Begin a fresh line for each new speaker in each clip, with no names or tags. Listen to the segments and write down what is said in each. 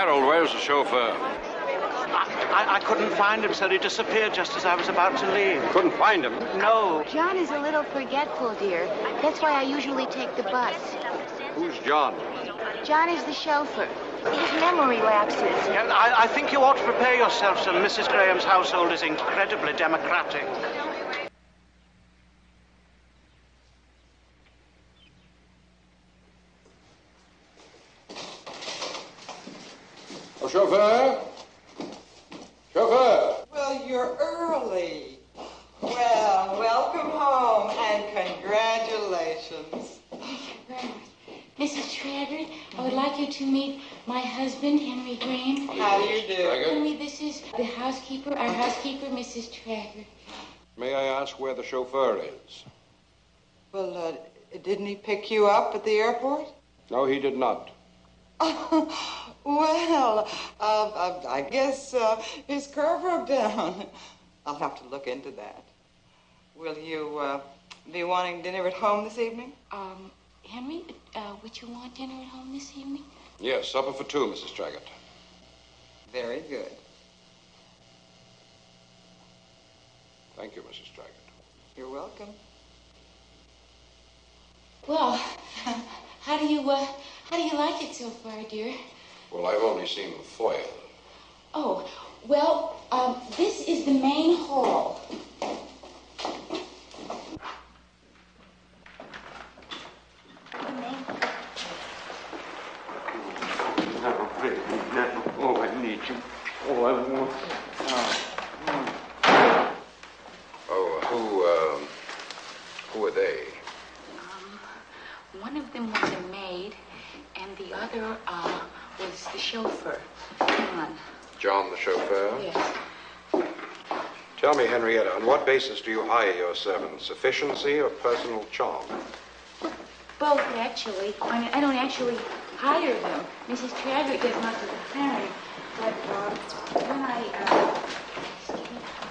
Harold, where's the chauffeur?
I couldn't find him, sir. He disappeared just as I was about to leave.
Couldn't find him?
No.
John is a little forgetful, dear. That's why I usually take the bus.
Who's John?
John is the chauffeur. His memory lapses.
Yeah, I think you ought to prepare yourself, sir. Mrs. Graham's household is incredibly democratic.
Oh, chauffeur? Chauffeur!
Well, you're early. Well, welcome home and congratulations.
Mrs. Taggert, I would like you to meet my husband, Henry Graham.
How do you do?
Henry, this is the housekeeper, our housekeeper, Mrs. Taggert.
May I ask where the chauffeur is?
Well, didn't he pick you up at the airport?
No, he did not.
Well, I guess his car broke down. I'll have to look into that. Will you be wanting dinner at home this evening?
Henry, would you want dinner at home this evening?
Yes, supper for two, Mrs. Taggert.
Very good.
Thank you, Mrs. Taggert.
You're welcome.
Well, how do you like it so far, dear?
Well, I've only seen the foyer.
Oh, well, this is the main hall.
No, baby, no. Oh, I need you. Oh, I want...
Oh, who are they?
One of them was a maid, and the other, was the chauffeur, John.
John, the chauffeur?
Yes.
Tell me, Henrietta, on what basis do you hire your servants? Efficiency or personal charm?
Both, actually. I mean, I don't actually hire them. Mrs. Taggert does most of the hiring. But when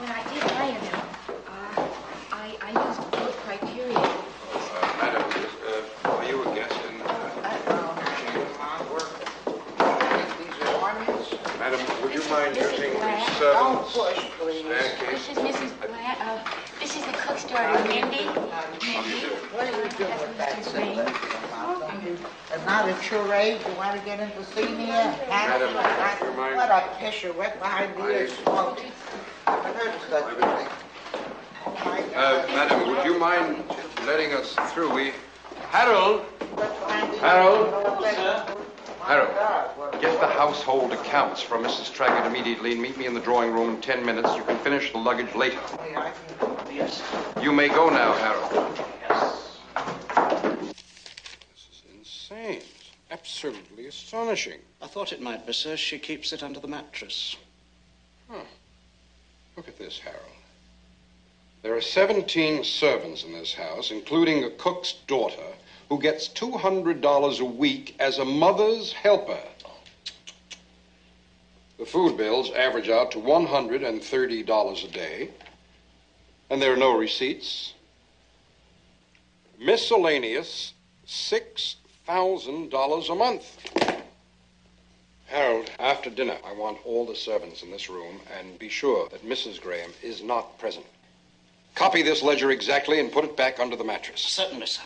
I did hire them, I used both criteria.
Madam, are you a guest in... Madam, would you mind using the servants' staircase?
This is Mrs. Blatt. This is the cook's daughter, Mindy.
What are you doing with that cigarette? And now that your age, you want to get into senior?
Madam, would you mind...
What a picture right behind the ears smoking. I've heard of such a thing.
Madam, would you mind letting us through? Harold! Harold! Harold, get the household accounts from Mrs. Taggert immediately and meet me in the drawing room in 10 minutes. You can finish the luggage later.
Yes.
You may go now, Harold. This is insane. Absolutely astonishing.
I thought it might be, sir. She keeps it under the mattress.
Huh. Look at this, Harold. There are 17 servants in this house, including a cook's daughter, who gets $200 a week as a mother's helper. The food bills average out to $130 a day, and there are no receipts. Miscellaneous, $6,000 a month. Harold, after dinner, I want all the servants in this room, and be sure that Mrs. Graham is not present. Copy this ledger exactly and put it back under the mattress.
Certainly, sir.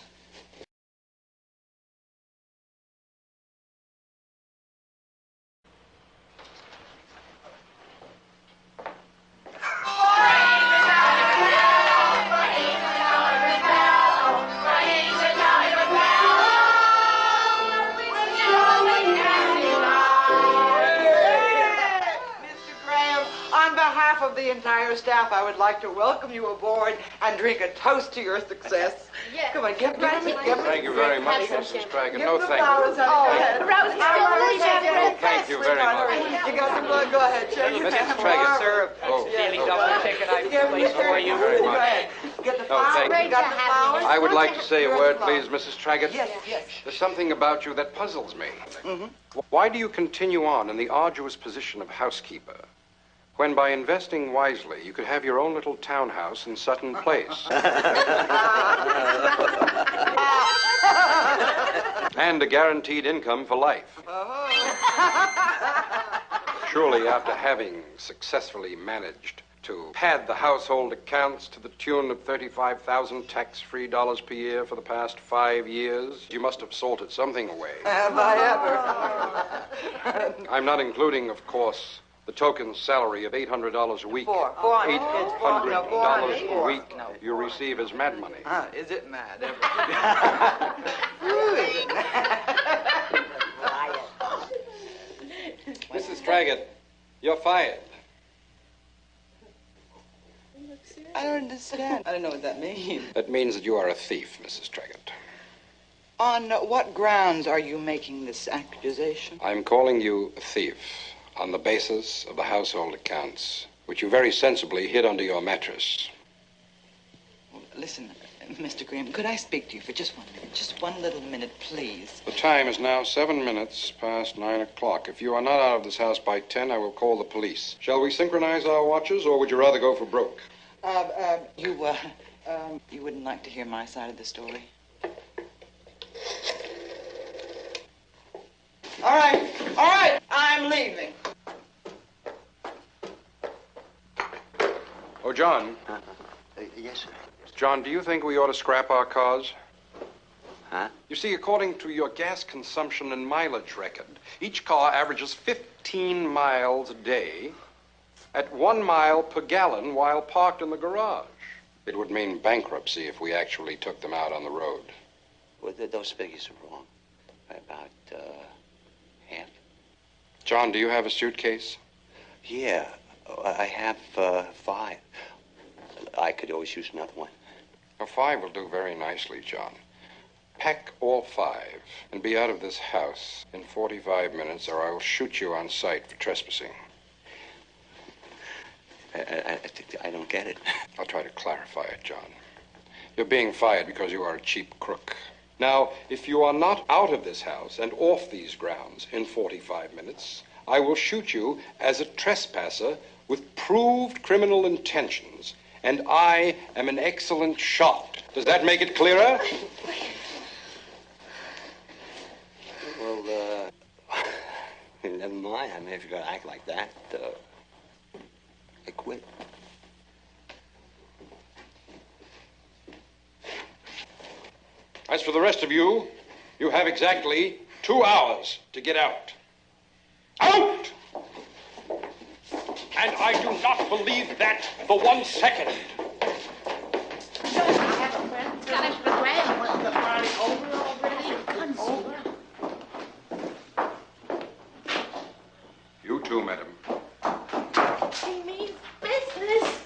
Of the entire staff, I would like to welcome you aboard and drink a toast to your success.
Yes.
Come on, give me.
Thank you very much, Mrs. Taggert. No, thank
flowers
you. Thank you very much.
You got some blood? Go ahead, check your
Mrs. Taggert.
sir.
Oh,
double chicken I placed for you.
Very much.
Go ahead. Get the flowers.
thank you.
You got the flowers?
I would like to say a word, please, Mrs. Taggert.
Yes, yes.
There's something about you that puzzles me. Why do you continue on in the arduous position of housekeeper when by investing wisely you could have your own little townhouse in Sutton Place? And a guaranteed income for life. Surely, after having successfully managed to pad the household accounts to the tune of 35,000 tax-free dollars per year for the past 5 years, you must have salted something away.
Have I ever?
I'm not including, of course, the token salary of $800 a week.
$800
$800 a week you receive as mad money.
Is it mad ever?
Mrs. Taggert, you're fired.
I don't understand. I don't know what that means.
That means that you are a thief, Mrs. Taggert.
On what grounds are you making this accusation?
I'm calling you a thief on the basis of the household accounts, which you very sensibly hid under your mattress.
Well, listen, Mr. Graham, could I speak to you for just 1 minute? Just one little minute, please.
The time is now 7 minutes past 9 o'clock. If you are not out of this house by 10, I will call the police. Shall we synchronize our watches, or would you rather go for broke?
You wouldn't like to hear my side of the story? All right, I'm leaving.
Oh, John.
Yes, sir.
John, do you think we ought to scrap our cars?
Huh?
You see, according to your gas consumption and mileage record, each car averages 15 miles a day at 1 mile per gallon while parked in the garage. It would mean bankruptcy if we actually took them out on the road.
Well, those figures are wrong. By about half.
John, do you have a suitcase?
Yeah, I have 5. I could always use another one.
A 5 will do very nicely, John. Pack all 5 and be out of this house in 45 minutes, or I will shoot you on sight for trespassing.
I don't get it.
I'll try to clarify it, John. You're being fired because you are a cheap crook. Now, if you are not out of this house and off these grounds in 45 minutes, I will shoot you as a trespasser with proved criminal intentions, and I am an excellent shot. Does that make it clearer?
Well, never mind. I mean, if you're going to act like that, I quit.
As for the rest of you, you have exactly 2 hours to get out. Out! And I do not believe that for 1 second.
Was the party over already?
You too, madam.
He means business.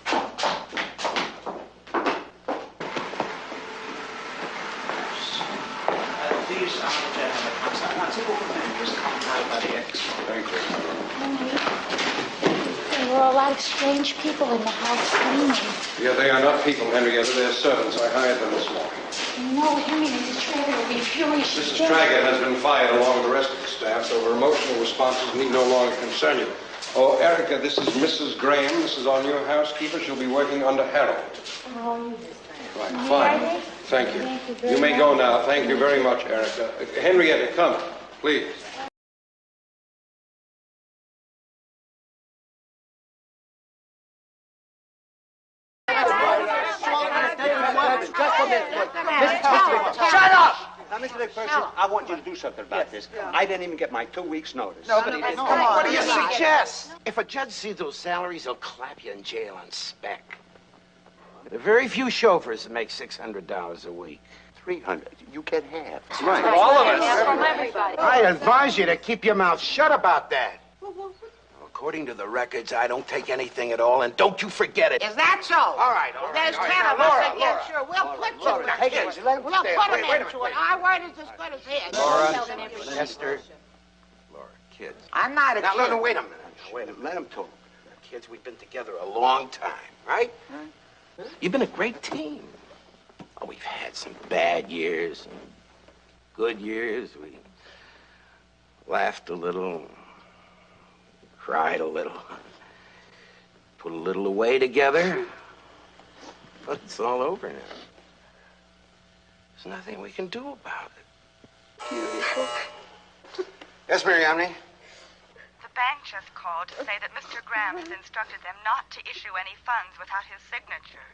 These are the accounts. I want to book them just come out by the exit.
Thank you.
There were a lot of strange people in the house cleaning.
Yeah, they are not people, Henrietta. They're servants. I hired them this morning.
No, Henry, Mrs. Trager will be furious.
Mrs. Taggert has been fired along with the rest of the staff, so her emotional responses need no longer concern you. Oh, Erica, this is Mrs. Graham. This is our new housekeeper. She'll be working under Harold.
Oh,
Right,
May
fine.
I?
Thank you.
Thank you very
You may
much.
go now. Thank you very much, Erica. Henrietta, come, please.
Shut up! Now, Mr. McPherson, I want you to do something about this. I didn't even get my 2 weeks' notice.
Nobody did.
What do you suggest? If a judge sees those salaries, he'll clap you in jail on spec. There are very few chauffeurs that make $600 a week.
300. You get half.
That's right.
All of us. From everybody.
I advise you to keep your mouth shut about that. According to the records, I don't take anything at all, and don't you forget it.
Is that so?
All right.
There's
all right.
10 of
Now,
us against you. We'll put you
Laura,
next
take
to
it.
it.
Let him
We'll
stay.
put him
Wait a
into
minute.
it. Our word is as good as his.
Laura, Esther, Laura, kids.
I'm not a
Now,
kid.
wait a minute. Wait a minute. Let him talk. Kids, we've been together a long time, right? You've been a great team. Oh, we've had some bad years, some good years. We laughed a little, cried a little, put a little away together. But it's all over now. There's nothing we can do about it. Yes, Mariamne?
The bank just called to say that Mr. Graham has instructed them not to issue any funds without his signature.